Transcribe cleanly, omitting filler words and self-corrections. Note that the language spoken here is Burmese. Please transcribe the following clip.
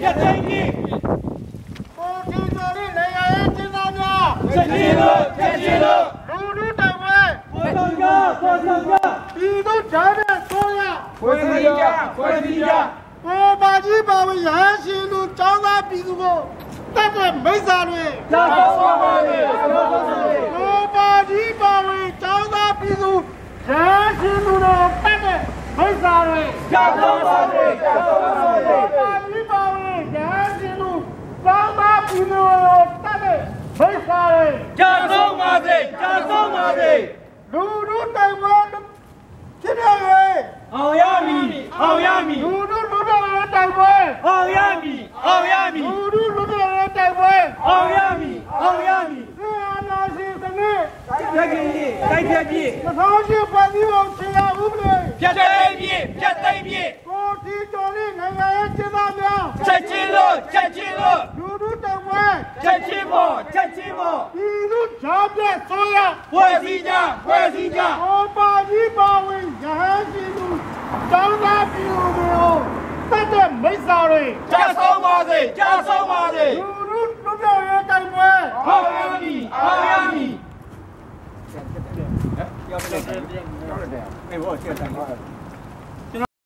ပြတ်သိမ်းပြီကိုတီတော်လေးနိုင်ငံရေးကျင်းသားများချက်ချင်းလို့လူလူတိုင်ဝဲပေါ်ဆောင်ကြပြည်သူဓာတ်နဲ့ဆိုရဖွဲ့စည်းကြပေါ်ပါကြီးပါဝင်ရဟန်းရှင်လူចောင်းသားပြည်သူကိုတတ်တဲ့မိစ္ဆာတွေကြောက်ပါပါလေပေါ်ပါကြီးပါဝင်ចောင်းသားပြည်သူရဟန်းရှင်လူတို့တတ်တဲ့မိစ္ဆာတွေကြောက်ပါလေပေါ်ပါကြီးပါဝင်ရဟန်းရှင်လူចောင်းသားပြည်သူတို့တတ်တဲ့မိစ္ဆာတွေကြောက်ပါစေလူလူတိုင်ဝဲဖြစ်တယ်အောင်ရမည်လူလူတိုင်ဝဲအောင်ရမည်လူလူတိုင်ဝဲအောင်ရမည်အာနာရှင်စနစ်တိုက်ဖြတ်ပြီ2008ပတ်ပြီးအောင်ချေရဥပဒေဖြတ်သိမ်းပြီကိုတီတော်လေးနိုင်ငံရေးကျင်းသားများချက်ချင်းလို့လူလူတိုင်ဝဲချက်ချင်းပေါ့ပြည်သူဓာတ်ပြတ်ဆိုရဖွဲ့စည်းကြဘောပါကြီးပါဝင်ရဟန်းရှင်သူတောင်းသားပြည်သူတွေကိုတတ်တဲ့မိစ္ဆာတွေကြာဆုံးပါစေလူလူပြောင်းရတိုင်ပွဲအောင်ရမည်ပြောတယ်